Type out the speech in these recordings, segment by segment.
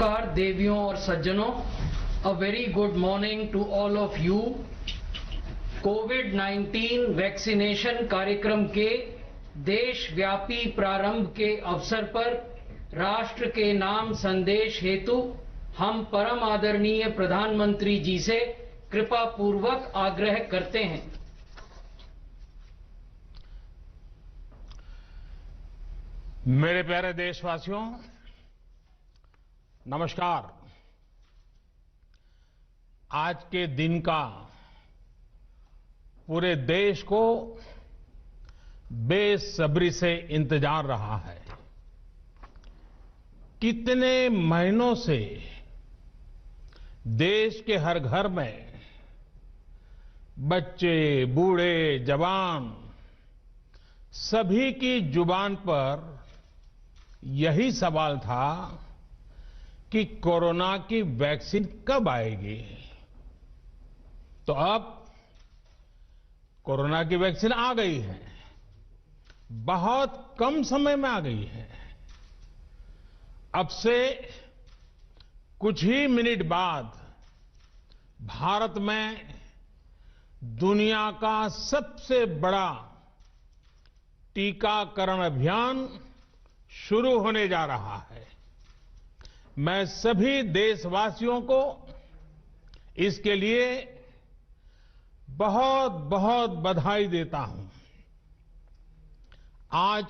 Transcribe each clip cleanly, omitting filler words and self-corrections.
नमस्कार देवियों और सज्जनों, a very good morning to all of you. कोविड-19 वैक्सीनेशन कार्यक्रम के देशव्यापी प्रारंभ के अवसर पर राष्ट्र के नाम संदेश हेतु हम परम आदरणीय प्रधानमंत्री जी से कृपा पूर्वक आग्रह करते हैं। मेरे प्यारे देशवासियों, नमस्कार। आज के दिन का पूरे देश को बेसब्री से इंतजार रहा है। कितने महीनों से देश के हर घर में बच्चे, बूढ़े, जवान सभी की जुबान पर यही सवाल था कि कोरोना की वैक्सीन कब आएगी। तो अब कोरोना की वैक्सीन आ गई है, बहुत कम समय में आ गई है। अब से कुछ ही मिनट बाद भारत में दुनिया का सबसे बड़ा टीकाकरण अभियान शुरू होने जा रहा है। मैं सभी देशवासियों को इसके लिए बहुत बहुत बधाई देता हूं। आज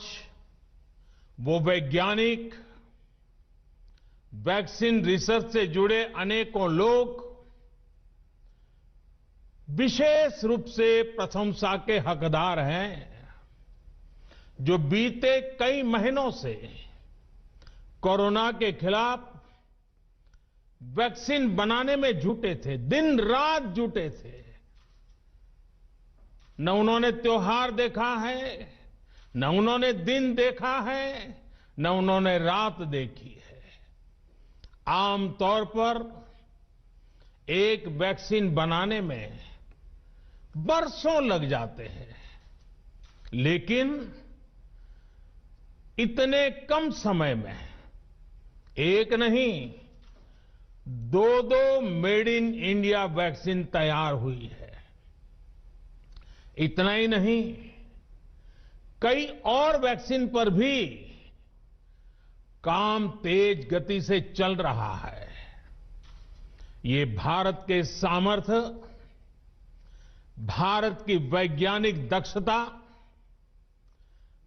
वो वैज्ञानिक, वैक्सीन रिसर्च से जुड़े अनेकों लोग विशेष रूप से प्रशंसा के हकदार हैं, जो बीते कई महीनों से कोरोना के खिलाफ वैक्सीन बनाने में जुटे थे, दिन रात जुटे थे। न उन्होंने त्योहार देखा है, न उन्होंने दिन देखा है, न उन्होंने रात देखी है। आमतौर पर एक वैक्सीन बनाने में बरसों लग जाते हैं, लेकिन इतने कम समय में एक नहीं, दो मेड इन इंडिया वैक्सीन तैयार हुई है। इतना ही नहीं, कई और वैक्सीन पर भी काम तेज गति से चल रहा है। ये भारत के सामर्थ्य, भारत की वैज्ञानिक दक्षता,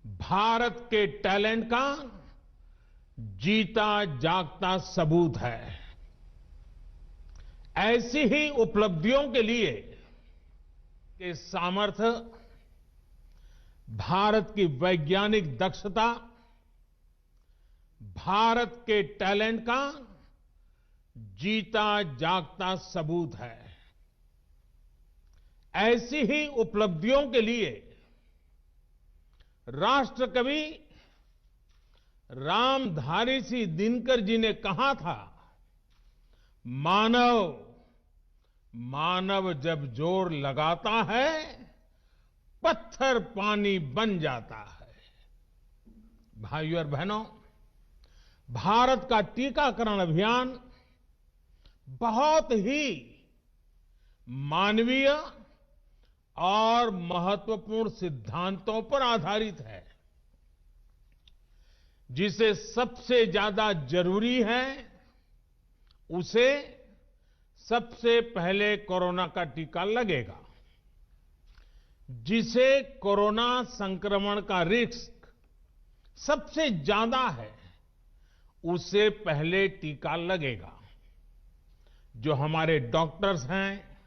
भारत के टैलेंट का जीता जागता सबूत है। ऐसी ही उपलब्धियों के लिए के सामर्थ्य, भारत की वैज्ञानिक दक्षता, भारत के टैलेंट का जीता जागता सबूत है। ऐसी ही उपलब्धियों के लिए राष्ट्रकवि रामधारी सिंह दिनकर जी ने कहा था, मानव जब जोर लगाता है, पत्थर पानी बन जाता है। भाइयों और बहनों, भारत का टीकाकरण अभियान बहुत ही मानवीय और महत्वपूर्ण सिद्धांतों पर आधारित है। जिसे सबसे ज्यादा जरूरी है, उसे सबसे पहले कोरोना का टीका लगेगा। जिसे कोरोना संक्रमण का रिस्क सबसे ज्यादा है, उसे पहले टीका लगेगा। जो हमारे डॉक्टर्स हैं,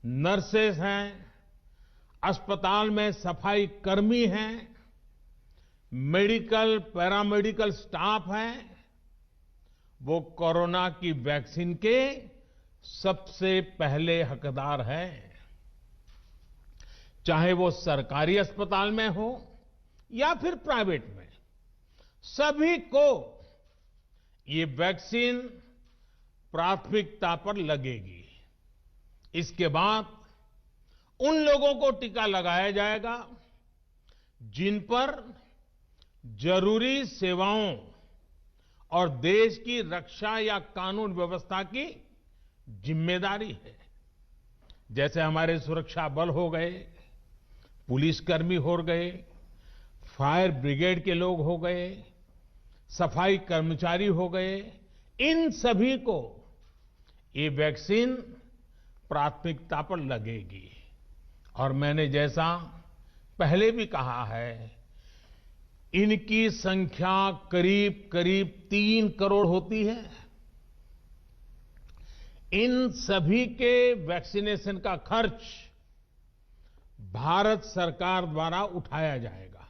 नर्सेस हैं, अस्पताल में सफाई कर्मी हैं, मेडिकल, पैरामेडिकल स्टाफ हैं, वो कोरोना की वैक्सीन के सबसे पहले हकदार हैं। चाहे वो सरकारी अस्पताल में हो या फिर प्राइवेट में, सभी को ये वैक्सीन प्राथमिकता पर लगेगी। इसके बाद उन लोगों को टीका लगाया जाएगा जिन पर जरूरी सेवाओं और देश की रक्षा या कानून व्यवस्था की जिम्मेदारी है। जैसे हमारे सुरक्षा बल हो गए, पुलिसकर्मी हो गए, फायर ब्रिगेड के लोग हो गए, सफाई कर्मचारी हो गए, इन सभी को ये वैक्सीन प्राथमिकता पर लगेगी। और मैंने जैसा पहले भी कहा है, इनकी संख्या करीब करीब 3 करोड़ होती है। इन सभी के वैक्सीनेशन का खर्च भारत सरकार द्वारा उठाया जाएगा।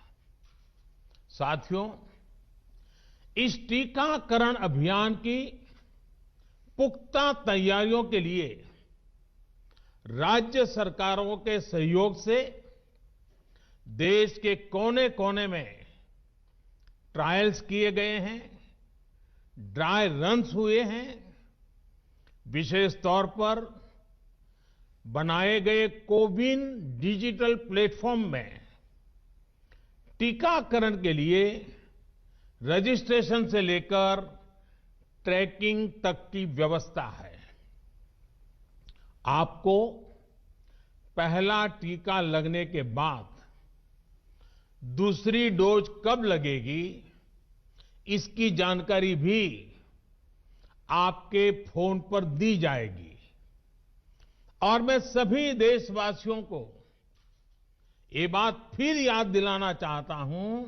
साथियों, इस टीकाकरण अभियान की पुख्ता तैयारियों के लिए राज्य सरकारों के सहयोग से देश के कोने कोने में ट्रायल्स किए गए हैं, ड्राई रन्स हुए हैं। विशेष तौर पर बनाए गए कोविन डिजिटल प्लेटफॉर्म में टीकाकरण के लिए रजिस्ट्रेशन से लेकर ट्रैकिंग तक की व्यवस्था है। आपको पहला टीका लगने के बाद दूसरी डोज कब लगेगी, इसकी जानकारी भी आपके फोन पर दी जाएगी। और मैं सभी देशवासियों को ये बात फिर याद दिलाना चाहता हूं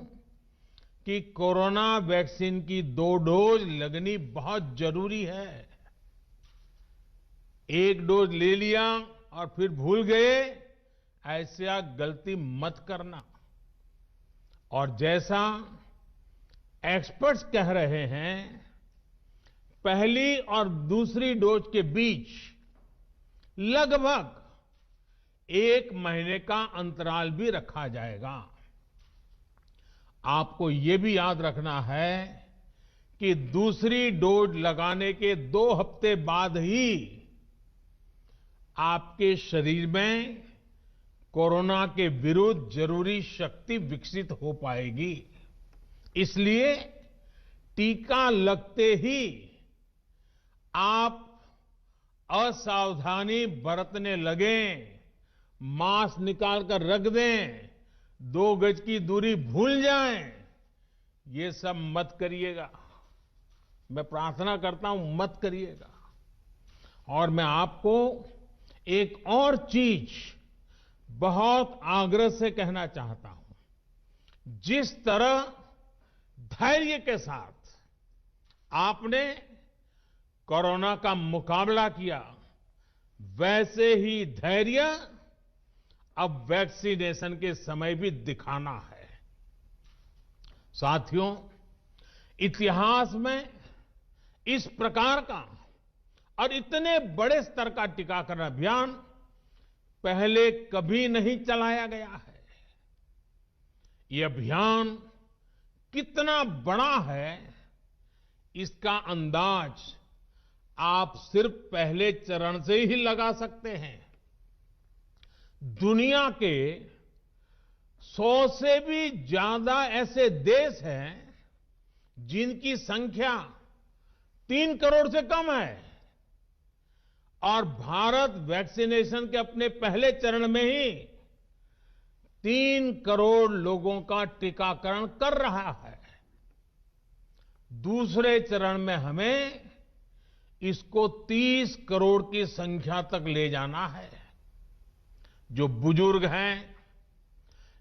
कि कोरोना वैक्सीन की 2 डोज लगनी बहुत जरूरी है। एक डोज ले लिया और फिर भूल गए, ऐसा गलती मत करना। और जैसा एक्सपर्ट्स कह रहे हैं, पहली और दूसरी डोज के बीच लगभग 1 महीने का अंतराल भी रखा जाएगा। आपको ये भी याद रखना है कि दूसरी डोज लगाने के 2 हफ्ते बाद ही आपके शरीर में कोरोना के विरुद्ध जरूरी शक्ति विकसित हो पाएगी। इसलिए टीका लगते ही आप असावधानी बरतने लगें, मास्क निकालकर रख दें, 2 गज की दूरी भूल जाएं, ये सब मत करिएगा। मैं प्रार्थना करता हूं, मत करिएगा। और मैं आपको एक और चीज बहुत आग्रह से कहना चाहता हूं। जिस तरह धैर्य के साथ आपने कोरोना का मुकाबला किया, वैसे ही धैर्य अब वैक्सीनेशन के समय भी दिखाना है। साथियों, इतिहास में इस प्रकार का और इतने बड़े स्तर का टीकाकरण अभियान पहले कभी नहीं चलाया गया है। ये अभियान कितना बड़ा है, इसका अंदाज आप सिर्फ पहले चरण से ही लगा सकते हैं। दुनिया के 100 से भी ज्यादा ऐसे देश हैं जिनकी संख्या 3 करोड़ से कम है, और भारत वैक्सीनेशन के अपने पहले चरण में ही 3 करोड़ लोगों का टीकाकरण कर रहा है। दूसरे चरण में हमें इसको 30 करोड़ की संख्या तक ले जाना है। जो बुजुर्ग हैं,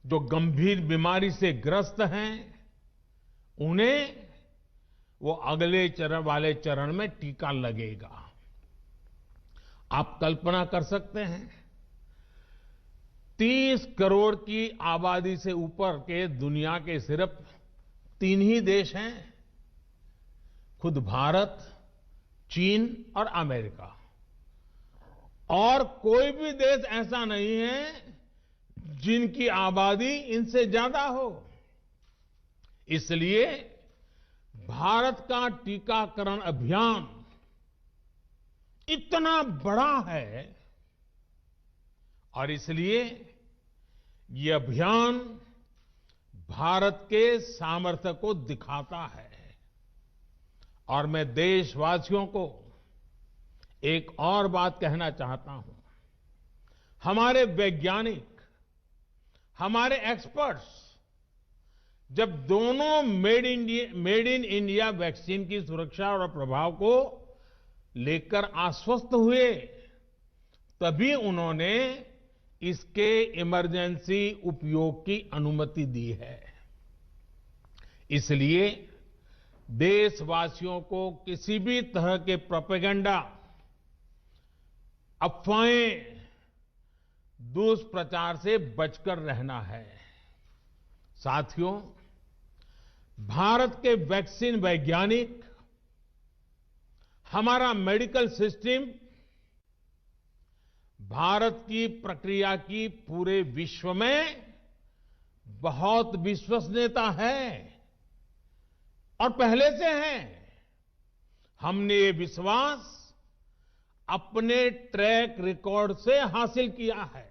जो गंभीर बीमारी से ग्रस्त हैं, उन्हें वो अगले चरण वाले चरण में टीका लगेगा। आप कल्पना कर सकते हैं, 30 करोड़ की आबादी से ऊपर के दुनिया के सिर्फ 3 ही देश हैं, खुद भारत, चीन और अमेरिका। और कोई भी देश ऐसा नहीं है जिनकी आबादी इनसे ज्यादा हो। इसलिए भारत का टीकाकरण अभियान इतना बड़ा है, और इसलिए ये अभियान भारत के सामर्थ्य को दिखाता है। और मैं देशवासियों को एक और बात कहना चाहता हूं। हमारे वैज्ञानिक, हमारे एक्सपर्ट्स जब दोनों मेड इन इंडिया वैक्सीन की सुरक्षा और प्रभाव को लेकर आश्वस्त हुए, तभी उन्होंने इसके इमरजेंसी उपयोग की अनुमति दी है। इसलिए देशवासियों को किसी भी तरह के प्रोपेगेंडा, अफवाहें, दुष्प्रचार से बचकर रहना है। साथियों, भारत के वैक्सीन वैज्ञानिक, हमारा मेडिकल सिस्टम भारत की प्रक्रिया की पूरे विश्व में बहुत विश्वसनीयता है और पहले से है। हमने ये विश्वास अपने ट्रैक रिकॉर्ड से हासिल किया है।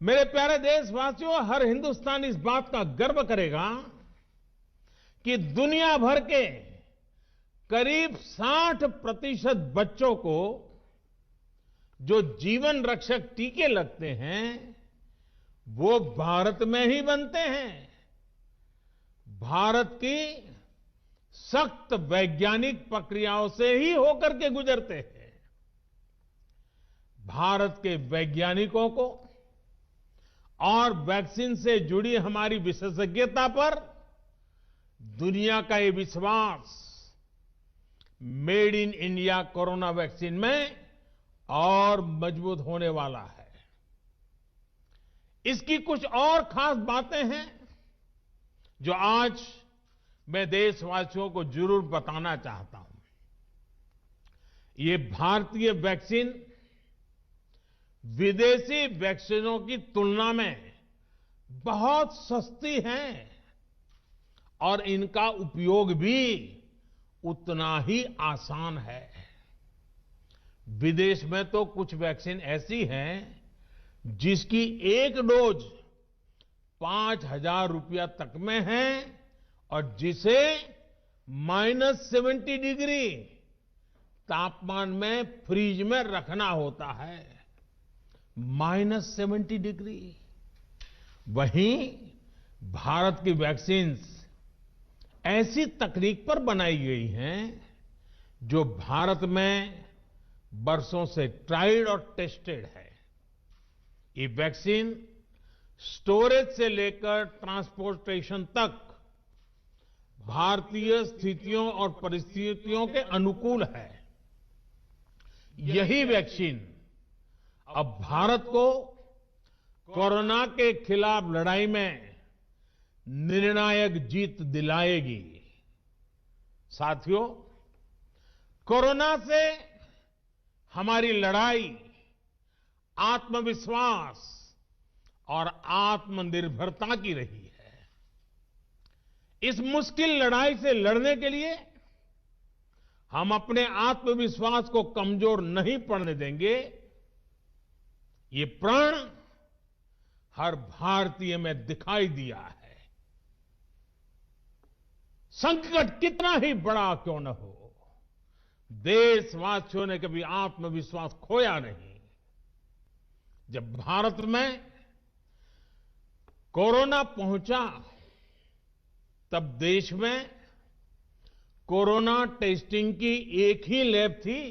मेरे प्यारे देशवासियों, हर हिंदुस्तानी इस बात का गर्व करेगा कि दुनिया भर के करीब 60% बच्चों को जो जीवन रक्षक टीके लगते हैं, वो भारत में ही बनते हैं। भारत की सख्त वैज्ञानिक प्रक्रियाओं से ही होकर के गुजरते हैं। भारत के वैज्ञानिकों को और वैक्सीन से जुड़ी हमारी विशेषज्ञता पर दुनिया का ये विश्वास made in India corona vaccine में और मजबूत होने वाला है। इसकी कुछ और खास बातें हैं जो आज मैं देशवासियों को जरूर बताना चाहता हूं। ये भारतीय वैक्सीन विदेशी वैक्सीनों की तुलना में बहुत सस्ती हैं और इनका उपयोग भी उतना ही आसान है। विदेश में तो कुछ वैक्सीन ऐसी हैं जिसकी एक डोज 5,000 रुपया तक में है और जिसे -70 डिग्री तापमान में फ्रीज में रखना होता है। -70 डिग्री। वहीं भारत की वैक्सीन्स ऐसी तकनीक पर बनाई गई हैं जो भारत में बरसों से ट्राइड और टेस्टेड है। ये वैक्सीन स्टोरेज से लेकर ट्रांसपोर्टेशन तक भारतीय स्थितियों और परिस्थितियों के अनुकूल है। यही वैक्सीन अब भारत को कोरोना के खिलाफ लड़ाई में निर्णायक जीत दिलाएगी। साथियों, कोरोना से हमारी लड़ाई आत्मविश्वास और आत्मनिर्भरता की रही है। इस मुश्किल लड़ाई से लड़ने के लिए हम अपने आत्मविश्वास को कमजोर नहीं पड़ने देंगे। ये प्रण हर भारतीय में दिखाई दिया है। संकट कितना ही बड़ा क्यों न हो, देशवासियों ने कभी आत्मविश्वास खोया नहीं। जब भारत में कोरोना पहुंचा, तब देश में कोरोना टेस्टिंग की एक ही लैब थी।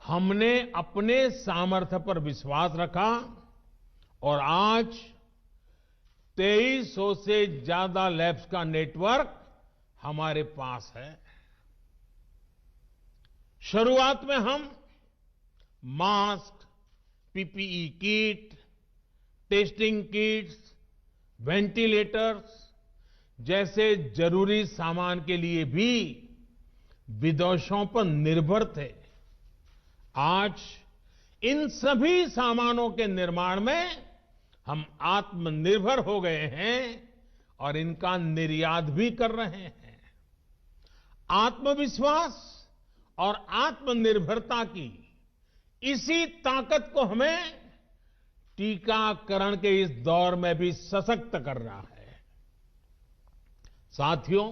हमने अपने सामर्थ्य पर विश्वास रखा और आज 2300 से ज्यादा लैब्स का नेटवर्क हमारे पास है। शुरुआत में हम mask, PPE kit, testing kits, ventilators जैसे जरूरी सामान के लिए भी विदेशों पर निर्भर थे। आज इन सभी सामानों के निर्माण में हम आत्मनिर्भर हो गए हैं और इनका निर्यात भी कर रहे हैं। आत्मविश्वास और आत्मनिर्भरता की इसी ताकत को हमें टीकाकरण के इस दौर में भी सशक्त कर रहा है। साथियों,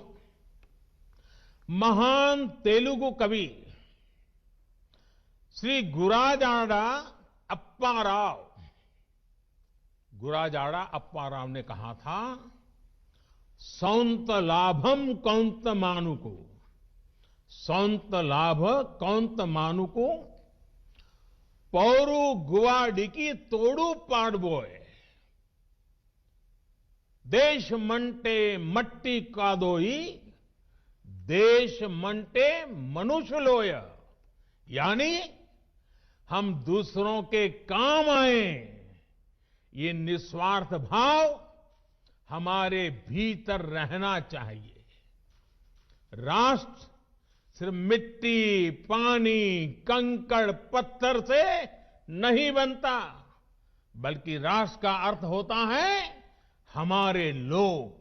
महान तेलुगु कवि श्री गुराजाड़ा अप्पा राव ने कहा था, सौंत लाभम कौंत मानुको, सौंत लाभ कौंत मानुको, पौरु गुवाडिकी तोड़ू पाड़बोय, देश मंटे मट्टी कादोई, देश मंटे मनुष्य लोय। यानी हम दूसरों के काम आए, ये निस्वार्थ भाव हमारे भीतर रहना चाहिए। राष्ट्र सिर्फ मिट्टी, पानी, कंकड़, पत्थर से नहीं बनता, बल्कि राष्ट्र का अर्थ होता है हमारे लोग।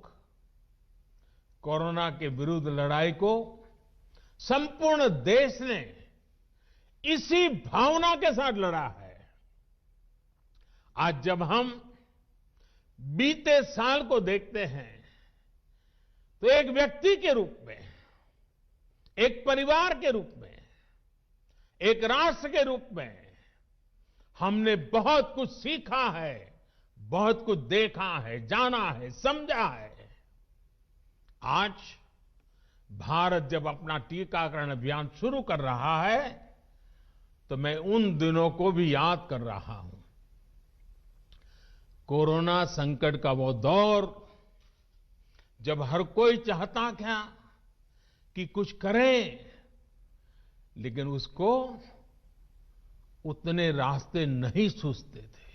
कोरोना के विरुद्ध लड़ाई को संपूर्ण देश ने इसी भावना के साथ लड़ा है। आज जब हम बीते साल को देखते हैं तो एक व्यक्ति के रूप में, एक परिवार के रूप में, एक राष्ट्र के रूप में हमने बहुत कुछ सीखा है, बहुत कुछ देखा है, जाना है, समझा है। आज भारत जब अपना टीकाकरण अभियान शुरू कर रहा है तो मैं उन दिनों को भी याद कर रहा हूं। कोरोना संकट का वो दौर जब हर कोई चाहता था कि कुछ करें, लेकिन उसको उतने रास्ते नहीं सूझते थे।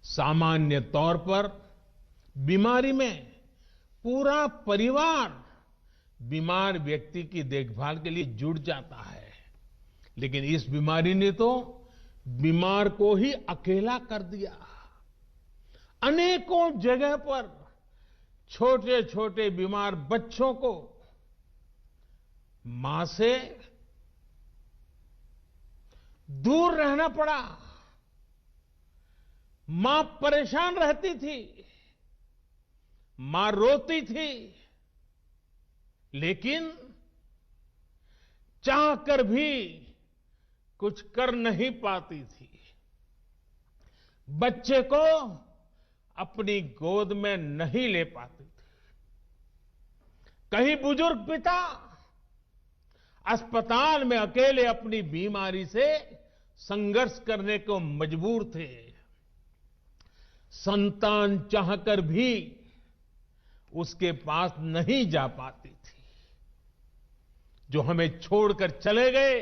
सामान्य तौर पर बीमारी में पूरा परिवार बीमार व्यक्ति की देखभाल के लिए जुट जाता है, लेकिन इस बीमारी ने तो बीमार को ही अकेला कर दिया। अनेकों जगह पर छोटे छोटे बीमार बच्चों को मां से दूर रहना पड़ा। मां परेशान रहती थी, मां रोती थी, लेकिन चाहकर भी कुछ कर नहीं पाती थी। बच्चे को अपनी गोद में नहीं ले पाती थी। कहीं बुजुर्ग पिता अस्पताल में अकेले अपनी बीमारी से संघर्ष करने को मजबूर थे। संतान चाहकर भी उसके पास नहीं जा पाती थी। जो हमें छोड़कर चले गए,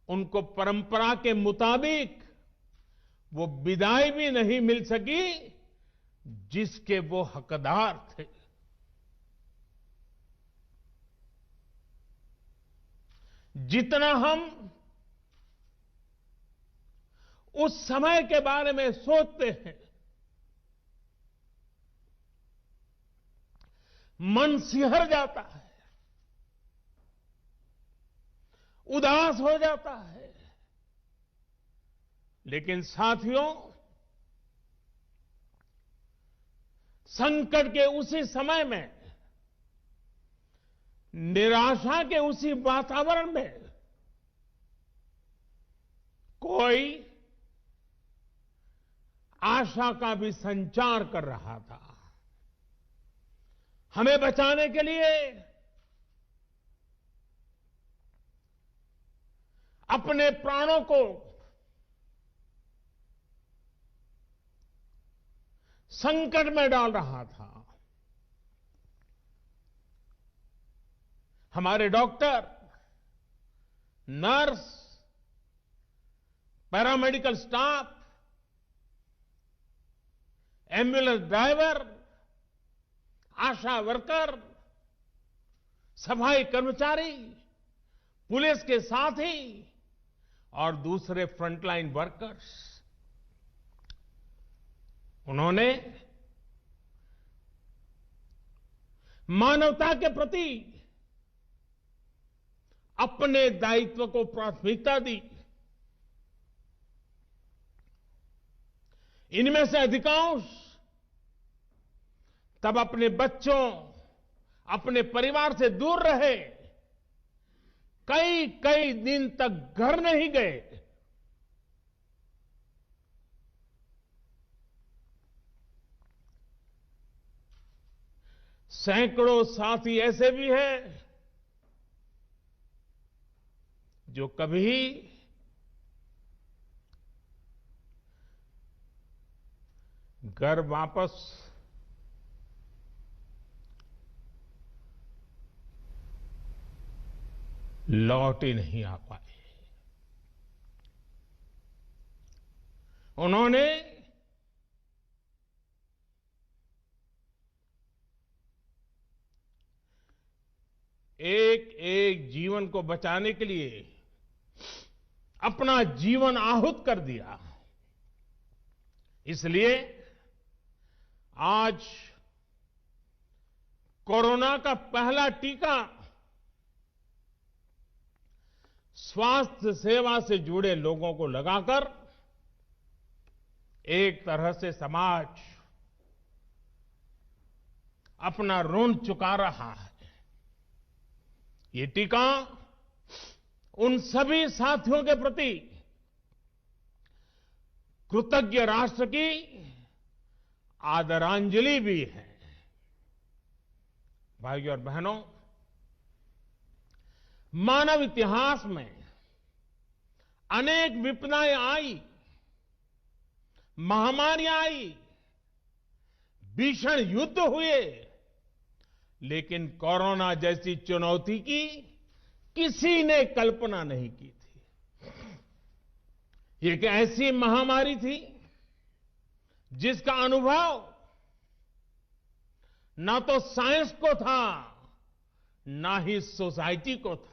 उनको परंपरा के मुताबिक वो विदाई भी नहीं मिल सकी जिसके वो हकदार थे। जितना हम उस समय के बारे में सोचते हैं, मन सिहर जाता है, उदास हो जाता है। लेकिन साथियों, संकट के उसी समय में, निराशा के उसी वातावरण में कोई आशा का भी संचार कर रहा था। हमें बचाने के लिए अपने प्राणों को संकट में डाल रहा था। हमारे doctor, nurse, paramedical staff, ambulance driver, ASHA worker, सफाई कर्मचारी, पुलिस के साथी और दूसरे फ्रंटलाइन वर्कर्स, उन्होंने मानवता के प्रति अपने दायित्व को प्राथमिकता दी। इनमें से अधिकांश तब अपने बच्चों, अपने परिवार से दूर रहे, कई कई दिन तक घर नहीं गए। सैकड़ों साथी ऐसे भी हैं जो कभी घर वापस लौट ही नहीं आ पाए। उन्होंने एक एक जीवन को बचाने के लिए अपना जीवन आहुत कर दिया। इसलिए आज कोरोना का पहला टीका स्वास्थ्य सेवा से जुड़े लोगों को लगाकर एक तरह से समाज अपना ऋण चुका रहा है। ये टीका उन सभी साथियों के प्रति कृतज्ञ राष्ट्र की आदरांजलि भी है। भाइयों और बहनों, मानव इतिहास में अनेक विपदाएं आई, महामारियां आई, भीषण युद्ध हुए, लेकिन कोरोना जैसी चुनौती की किसी ने कल्पना नहीं की थी। ये एक ऐसी महामारी थी जिसका अनुभव ना तो साइंस को था, ना ही सोसाइटी को था।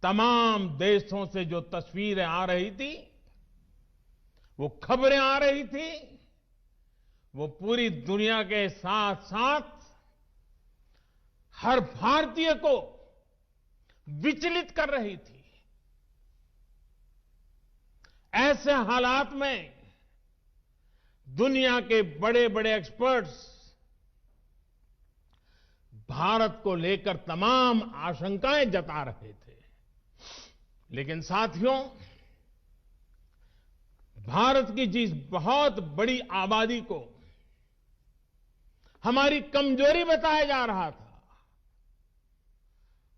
तमाम देशों से जो तस्वीरें आ रही थी, वो खबरें आ रही थी, वो पूरी दुनिया के साथ साथ हर भारतीय को विचलित कर रही थी। ऐसे हालात में दुनिया के बड़े बड़े एक्सपर्ट्स भारत को लेकर तमाम आशंकाएं जता रहे थे। लेकिन साथियों, भारत की जिस बहुत बड़ी आबादी को हमारी कमजोरी बताया जा रहा था,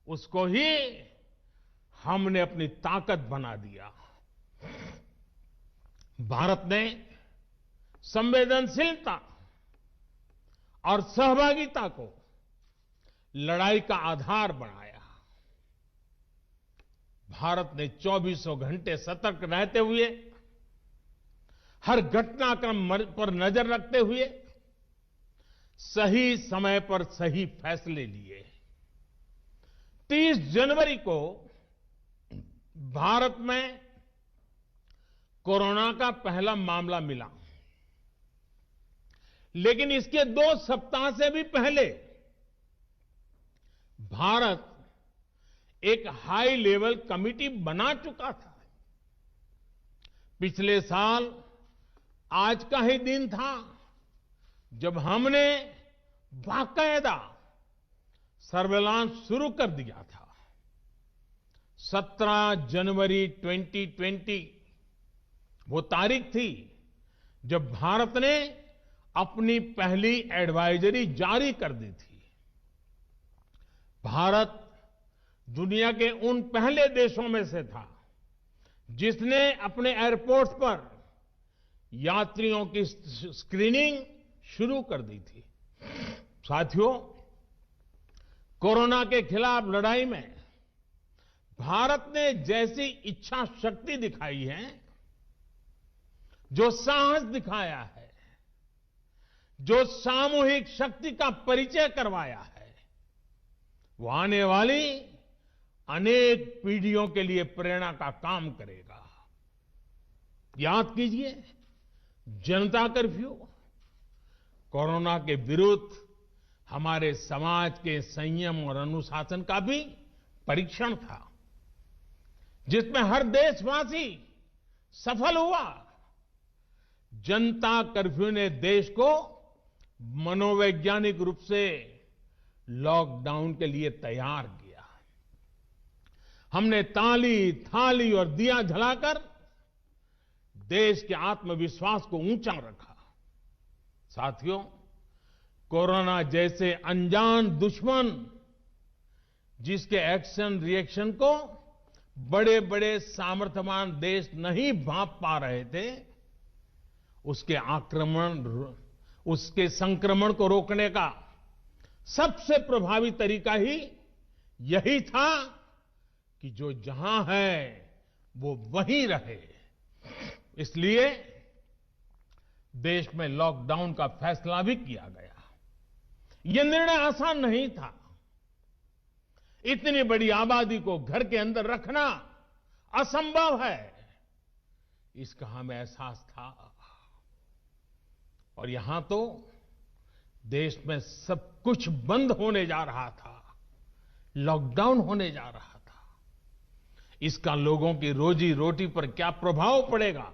उसको ही हमने अपनी ताकत बना दिया। भारत ने संवेदनशीलता और सहभागिता को लड़ाई का आधार बनाया। भारत ने 24 घंटे सतर्क रहते हुए, हर घटनाक्रम पर नजर रखते हुए सही समय पर सही फैसले लिए। 30 जनवरी को भारत में कोरोना का पहला मामला मिला, लेकिन इसके 2 सप्ताह से भी पहले भारत एक हाई लेवल कमिटी बना चुका था। पिछले साल आज का ही दिन था जब हमने बाकायदा सर्वेलांस शुरू कर दिया था। 17 जनवरी 2020 वो तारीख थी जब भारत ने अपनी पहली एडवाइजरी जारी कर दी थी। भारत दुनिया के उन पहले देशों में से था जिसने अपने एयरपोर्ट्स पर यात्रियों की स्क्रीनिंग शुरू कर दी थी। साथियों, कोरोना के खिलाफ लड़ाई में भारत ने जैसी इच्छा शक्ति दिखाई है, जो साहस दिखाया है, जो सामूहिक शक्ति का परिचय करवाया है, वो आने वाली अनेक पीढ़ियों के लिए प्रेरणा का काम करेगा। याद कीजिए, जनता कर्फ्यू कोरोना के विरुद्ध हमारे समाज के संयम और अनुशासन का भी परीक्षण था, जिसमें हर देशवासी सफल हुआ। जनता कर्फ्यू ने देश को मनोवैज्ञानिक रूप से लॉकडाउन के लिए तैयार किया। हमने ताली, थाली और दिया जलाकर देश के आत्मविश्वास को ऊंचा रखा। साथियों, कोरोना जैसे अनजान दुश्मन जिसके एक्शन रिएक्शन को बड़े-बड़े सामर्थ्यवान देश नहीं भांप पा रहे थे, उसके संक्रमण को रोकने का सबसे प्रभावी तरीका ही यही था कि जो जहां है वो वहीं रहे। इसलिए देश में लॉकडाउन का फैसला भी किया गया। यह निर्णय आसान नहीं था। इतनी बड़ी आबादी को घर के अंदर रखना असंभव है, इसका हमें एहसास था। और यहां तो देश में सब कुछ बंद होने जा रहा था, लॉकडाउन होने जा रहा था। इसका लोगों की रोजी रोटी पर क्या प्रभाव पड़ेगा,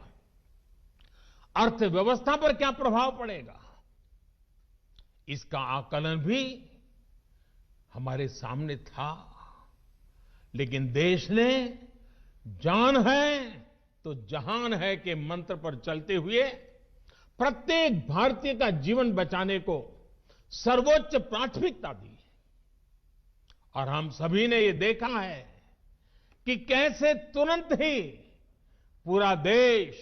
अर्थव्यवस्था पर क्या प्रभाव पड़ेगा, इसका आकलन भी हमारे सामने था। लेकिन देश ने जान है तो जहान है के मंत्र पर चलते हुए प्रत्येक भारतीय का जीवन बचाने को सर्वोच्च प्राथमिकता दी। और हम सभी ने ये देखा है कि कैसे तुरंत ही पूरा देश,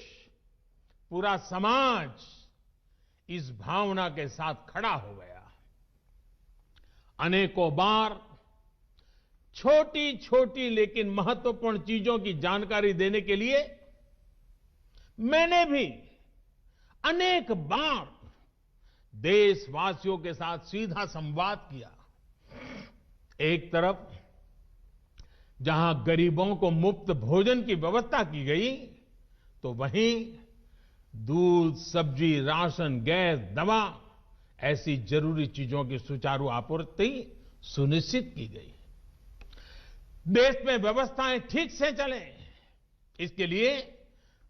पूरा समाज इस भावना के साथ खड़ा हो गया। अनेकों बार छोटी छोटी लेकिन महत्वपूर्ण चीजों की जानकारी देने के लिए मैंने भी अनेक बार देशवासियों के साथ सीधा संवाद किया। एक तरफ जहां गरीबों को मुफ्त भोजन की व्यवस्था की गई, तो वहीं दूध, सब्जी, राशन, गैस, दवा ऐसी जरूरी चीजों की सुचारू आपूर्ति सुनिश्चित की गई। देश में व्यवस्थाएं ठीक से चलें, इसके लिए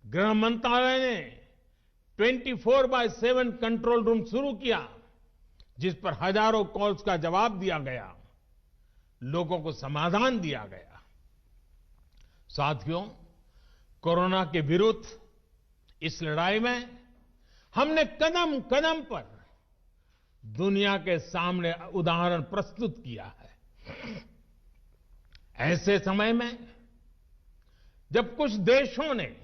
गृह मंत्रालय ने 24/7 कंट्रोल रूम शुरू किया, जिस पर हजारों कॉल्स का जवाब दिया गया, लोगों को समाधान दिया गया। साथियों, कोरोना के विरुद्ध इस लड़ाई में हमने कदम कदम पर दुनिया के सामने उदाहरण प्रस्तुत किया है। ऐसे समय में जब कुछ देशों ने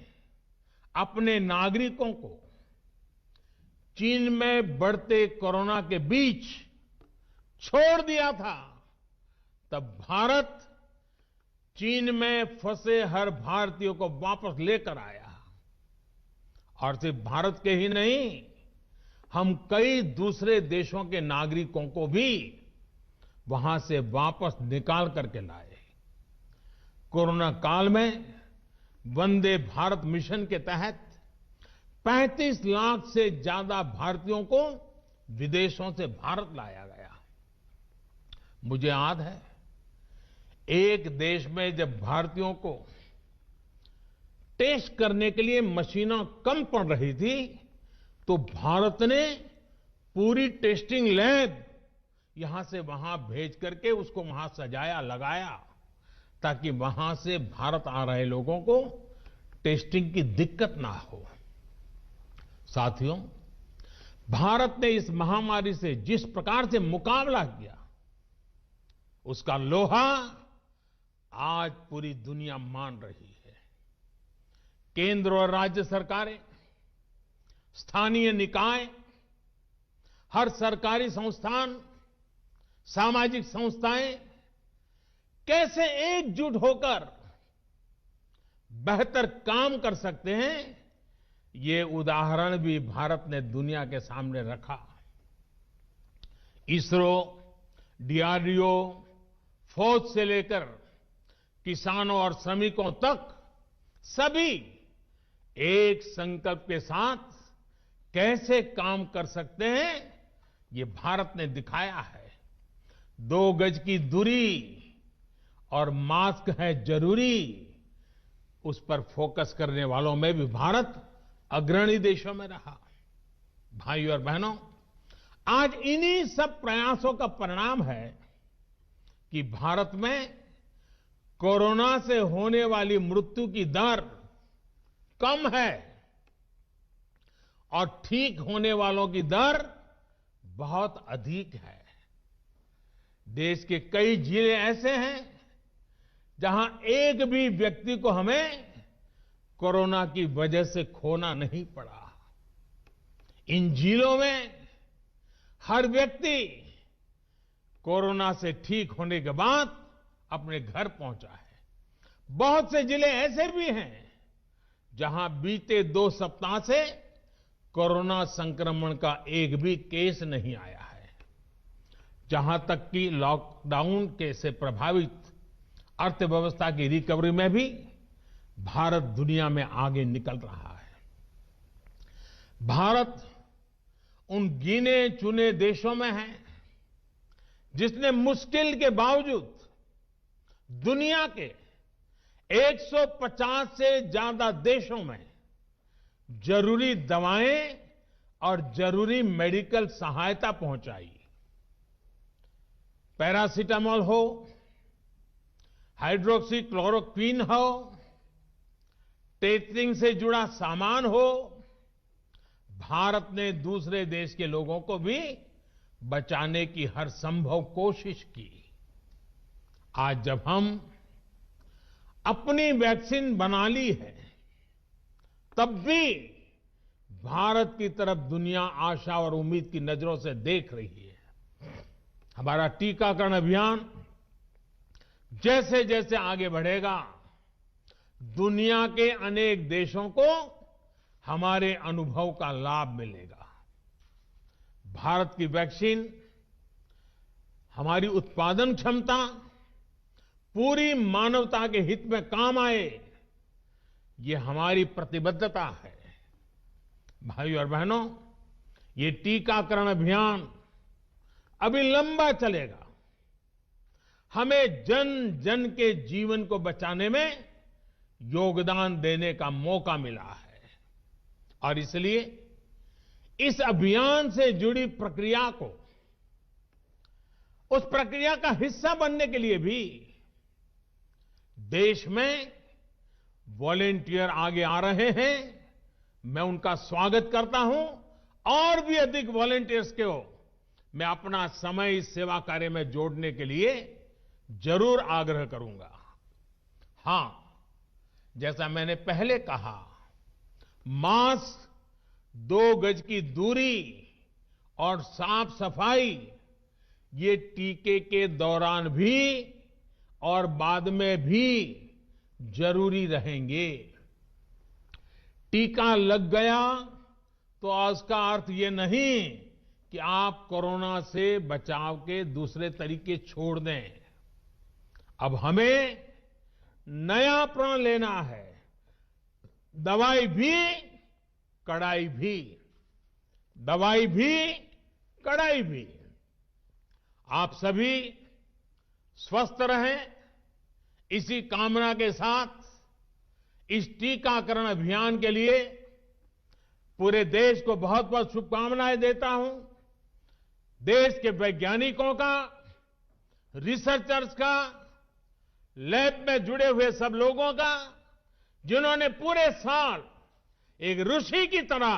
अपने नागरिकों को चीन में बढ़ते कोरोना के बीच छोड़ दिया था, तब भारत चीन में फंसे हर भारतीय को वापस लेकर आया। और सिर्फ भारत के ही नहीं, हम कई दूसरे देशों के नागरिकों को भी वहां से वापस निकाल करके लाए। कोरोना काल में वंदे भारत मिशन के तहत 35 लाख से ज्यादा भारतीयों को विदेशों से भारत लाया गया। मुझे याद है, एक देश में जब भारतीयों को टेस्ट करने के लिए मशीनें कम पड़ रही थी, तो भारत ने पूरी टेस्टिंग लैब यहां से वहां भेज करके उसको वहां सजाया, लगाया, ताकि वहां से भारत आ रहे लोगों को टेस्टिंग की दिक्कत ना हो। साथियों, भारत ने इस महामारी से जिस प्रकार से मुकाबला किया, उसका लोहा आज पूरी दुनिया मान रही है। केंद्र और राज्य सरकारें, स्थानीय निकाय, हर सरकारी संस्थान, सामाजिक संस्थाएं कैसे एकजुट होकर बेहतर काम कर सकते हैं, ये उदाहरण भी भारत ने दुनिया के सामने रखा। इसरो, डीआरडीओ, फौज से लेकर किसानों और श्रमिकों तक सभी एक संकल्प के साथ कैसे काम कर सकते हैं, ये भारत ने दिखाया है। 2 गज की दूरी और मास्क है जरूरी, उस पर फोकस करने वालों में भी भारत अग्रणी देशों में रहा। भाइयों और बहनों, आज इन्हीं सब प्रयासों का परिणाम है कि भारत में कोरोना से होने वाली मृत्यु की दर कम है और ठीक होने वालों की दर बहुत अधिक है। देश के कई जिले ऐसे हैं जहां एक भी व्यक्ति को हमें कोरोना की वजह से खोना नहीं पड़ा। इन जिलों में हर व्यक्ति कोरोना से ठीक होने के बाद अपने घर पहुंचा है। बहुत से जिले ऐसे भी हैं जहां बीते 2 सप्ताह से कोरोना संक्रमण का एक भी केस नहीं आया है। जहां तक कि लॉकडाउन के से प्रभावित अर्थव्यवस्था की रिकवरी में भी भारत दुनिया में आगे निकल रहा है। भारत उन गिने चुने देशों में है जिसने मुश्किल के बावजूद दुनिया के 150 से ज्यादा देशों में जरूरी दवाएं और जरूरी मेडिकल सहायता पहुंचाई। पैरासीटामोल हो, हाइड्रोक्सी क्लोरोक्विन हो, टेस्टिंग से जुड़ा सामान हो, भारत ने दूसरे देश के लोगों को भी बचाने की हर संभव कोशिश की। आज जब हम अपनी वैक्सीन बना ली है, तब भी भारत की तरफ दुनिया आशा और उम्मीद की नजरों से देख रही है। हमारा टीकाकरण अभियान जैसे जैसे आगे बढ़ेगा, दुनिया के अनेक देशों को हमारे अनुभव का लाभ मिलेगा। भारत की वैक्सीन, हमारी उत्पादन क्षमता पूरी मानवता के हित में काम आए, ये हमारी प्रतिबद्धता है। भाइयों और बहनों, ये टीकाकरण अभियान अभी लंबा चलेगा। हमें जन जन के जीवन को बचाने में योगदान देने का मौका मिला है और इसलिए इस अभियान से जुड़ी प्रक्रिया को, उस प्रक्रिया का हिस्सा बनने के लिए भी देश में वॉलेंटियर आगे आ रहे हैं। मैं उनका स्वागत करता हूं और भी अधिक वॉलेंटियर्स को मैं अपना समय इस सेवा कार्य में जोड़ने के लिए जरूर आग्रह करूंगा। हां, जैसा मैंने पहले कहा, मास्क, 2 गज की दूरी और साफ सफाई ये टीके के दौरान भी और बाद में भी जरूरी रहेंगे। टीका लग गया तो उसका अर्थ ये नहीं कि आप कोरोना से बचाव के दूसरे तरीके छोड़ दें। अब हमें नया प्रण लेना है। दवाई भी, कड़ाई भी। दवाई भी, कड़ाई भी। आप सभी स्वस्थ रहें, इसी कामना के साथ इस टीकाकरण अभियान के लिए पूरे देश को बहुत बहुत शुभकामनाएं देता हूं। देश के वैज्ञानिकों का, रिसर्चर्स का, लैब में जुड़े हुए सब लोगों का, जिन्होंने पूरे साल एक ऋषि की तरह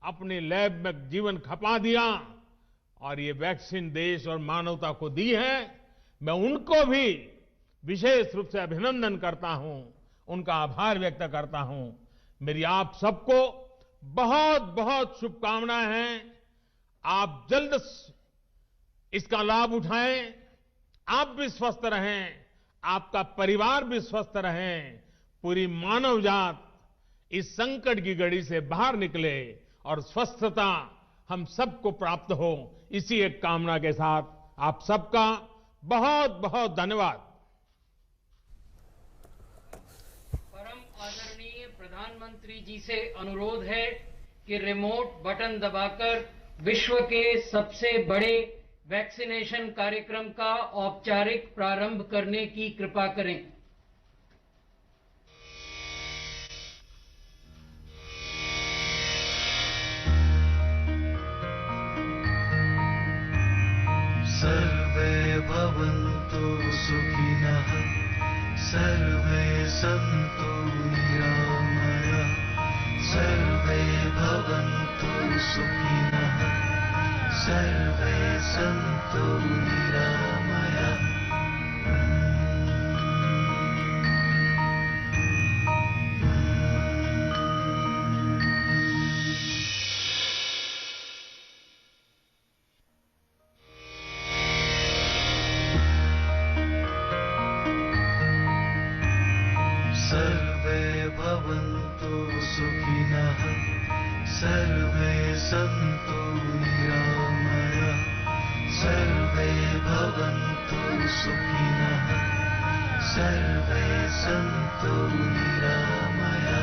अपनी लैब में जीवन खपा दिया और ये वैक्सीन देश और मानवता को दी है। मैं उनको भी विशेष रूप से अभिनंदन करता हूं, उनका आभार व्यक्त करता हूं। मेरी आप सबको बहुत बहुत शुभकामनाएं हैं। आप जल्द इसका लाभ उठाएं, आप भी स्वस्थ रहें, आपका परिवार भी स्वस्थ रहें, पूरी मानव जात इस संकट की घड़ी से बाहर निकले और स्वस्थता हम सबको प्राप्त हो। इसी एक कामना के साथ आप सबका बहुत बहुत धन्यवाद। परम आदरणीय प्रधानमंत्री जी से अनुरोध है कि रिमोट बटन दबाकर विश्व के सबसे बड़े वैक्सीनेशन कार्यक्रम का औपचारिक प्रारंभ करने की कृपा करें। सर्वे भवन्तु सन्तु निरामया सर्वे भवन्तु सुखिनः सर्वे सन्तु निरामया सर्वे भवन्तु सुखिनः सर्वे सन्तु निरामया सर्वे भवन्तु सुखिनः सर्वे सन्तु निरामया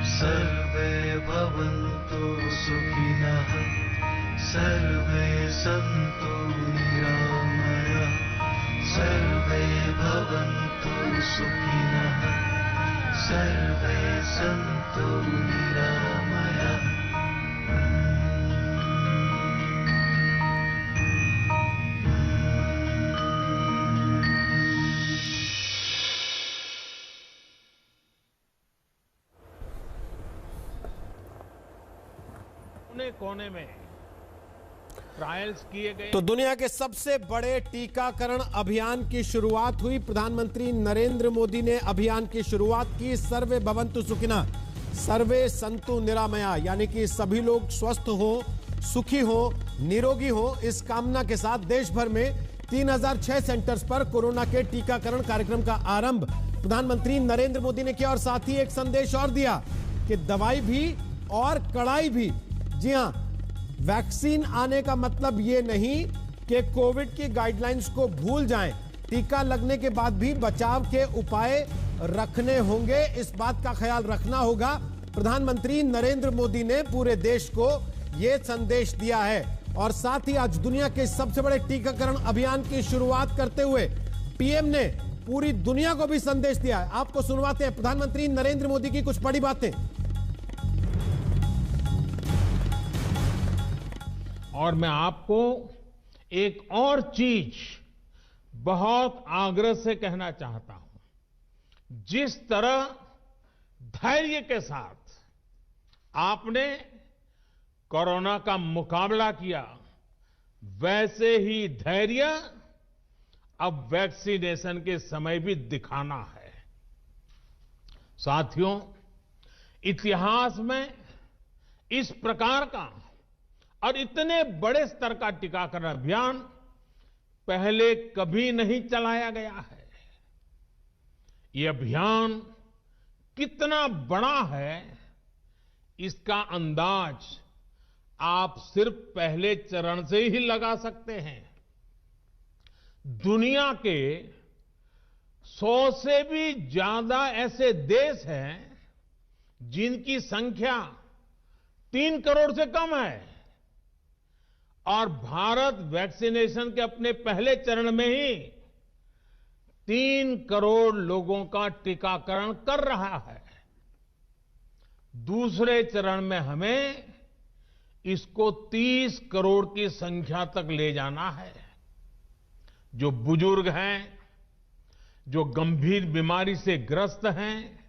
सर्वे भवन्तु सुखिनः सर्वे सन्तु निरामया सर्वे भवन्तु सुखिनः सर्वे सन्तु निरामया कोने में ट्रायल्स किए गए। तो दुनिया के सबसे बड़े टीकाकरण अभियान की शुरुआत हुई। प्रधानमंत्री नरेंद्र मोदी ने अभियान की शुरुआत की। सर्वे भवन्तु सुखिनः सर्वे सन्तु निरामया, यानी कि सभी लोग स्वस्थ हो, सुखी हो, निरोगी हो, इस कामना के साथ देश भर में 3006 सेंटर्स पर कोरोना के टीकाकरण कार्यक्रम का आरंभ प्रधानमंत्री नरेंद्र मोदी ने किया। और साथ ही एक संदेश और दिया कि दवाई भी और कड़ाई भी। जी हां, वैक्सीन आने का मतलब यह नहीं कि कोविड की गाइडलाइंस को भूल जाएं। टीका लगने के बाद भी बचाव के उपाय रखने होंगे, इस बात का ख्याल रखना होगा। प्रधानमंत्री नरेंद्र मोदी ने पूरे देश को यह संदेश दिया है। और साथ ही आज दुनिया के सबसे बड़े टीकाकरण अभियान की शुरुआत करते हुए पीएम ने पूरी दुनिया को भी संदेश दिया है। आपको सुनवाते हैं प्रधानमंत्री नरेंद्र मोदी की कुछ बड़ी बातें। और मैं आपको एक और चीज बहुत आग्रह से कहना चाहता हूं। जिस तरह धैर्य के साथ आपने कोरोना का मुकाबला किया, वैसे ही धैर्य अब वैक्सीनेशन के समय भी दिखाना है। साथियों, इतिहास में इस प्रकार का और इतने बड़े स्तर का टीकाकरण अभियान पहले कभी नहीं चलाया गया है। ये अभियान कितना बड़ा है, इसका अंदाज आप सिर्फ पहले चरण से ही लगा सकते हैं। दुनिया के 100 से भी ज्यादा ऐसे देश हैं जिनकी संख्या 3 करोड़ से कम है, और भारत वैक्सीनेशन के अपने पहले चरण में ही 3 करोड़ लोगों का टीकाकरण कर रहा है। दूसरे चरण में हमें इसको 30 करोड़ की संख्या तक ले जाना है। जो बुजुर्ग हैं, जो गंभीर बीमारी से ग्रस्त हैं,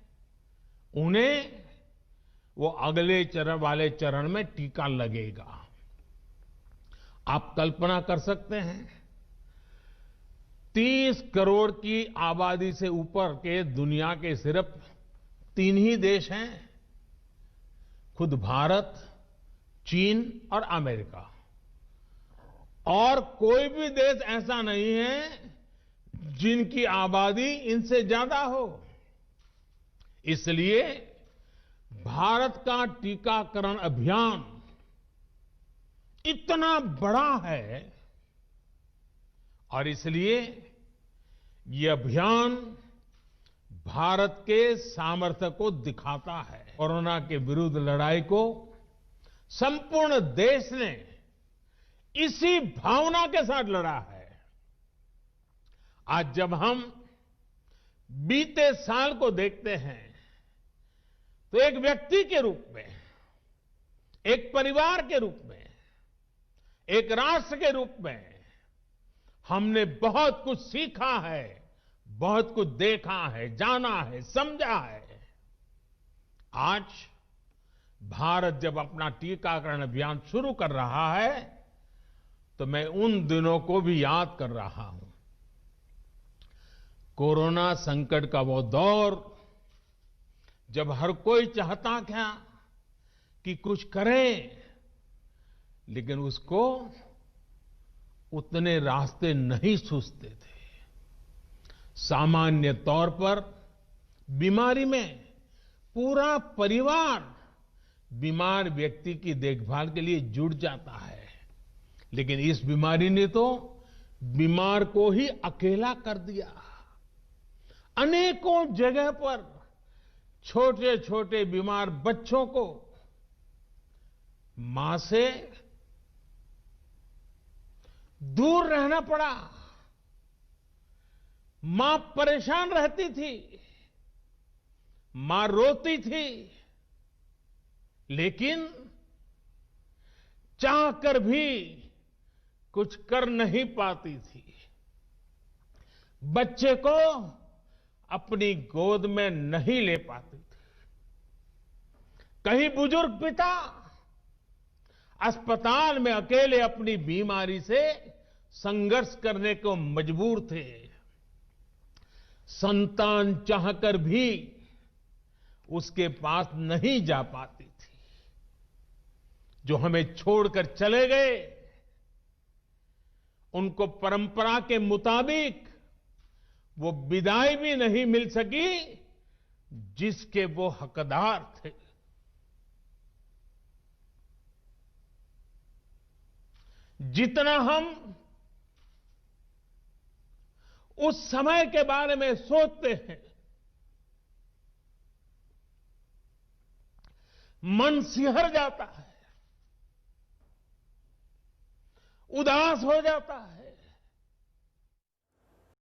उन्हें वो अगले चरण वाले चरण में टीका लगेगा। आप कल्पना कर सकते हैं, 30 करोड़ की आबादी से ऊपर के दुनिया के सिर्फ 3 ही देश हैं, खुद भारत, चीन और अमेरिका। और कोई भी देश ऐसा नहीं है जिनकी आबादी इनसे ज्यादा हो। इसलिए भारत का टीकाकरण अभियान इतना बड़ा है, और इसलिए ये अभियान भारत के सामर्थ्य को दिखाता है। कोरोना के विरुद्ध लड़ाई को संपूर्ण देश ने इसी भावना के साथ लड़ा है। आज जब हम बीते साल को देखते हैं तो एक व्यक्ति के रूप में, एक परिवार के रूप में, एक राष्ट्र के रूप में हमने बहुत कुछ सीखा है, बहुत कुछ देखा है, जाना है, समझा है। आज भारत जब अपना टीकाकरण अभियान शुरू कर रहा है तो मैं उन दिनों को भी याद कर रहा हूं। कोरोना संकट का वो दौर जब हर कोई चाहता था कि कुछ करें, लेकिन उसको उतने रास्ते नहीं सूझते थे। सामान्य तौर पर बीमारी में पूरा परिवार बीमार व्यक्ति की देखभाल के लिए जुट जाता है, लेकिन इस बीमारी ने तो बीमार को ही अकेला कर दिया। अनेकों जगह पर छोटे छोटे बीमार बच्चों को मां से दूर रहना पड़ा। मां परेशान रहती थी, मां रोती थी, लेकिन चाहकर भी कुछ कर नहीं पाती थी। बच्चे को अपनी गोद में नहीं ले पाती थी। कहीं बुजुर्ग पिता अस्पताल में अकेले अपनी बीमारी से संघर्ष करने को मजबूर थे। संतान चाहकर भी उसके पास नहीं जा पाती थी। जो हमें छोड़कर चले गए, उनको परंपरा के मुताबिक वो विदाई भी नहीं मिल सकी जिसके वो हकदार थे। जितना हम उस समय के बारे में सोचते हैं, मन सिहर जाता है, उदास हो जाता है।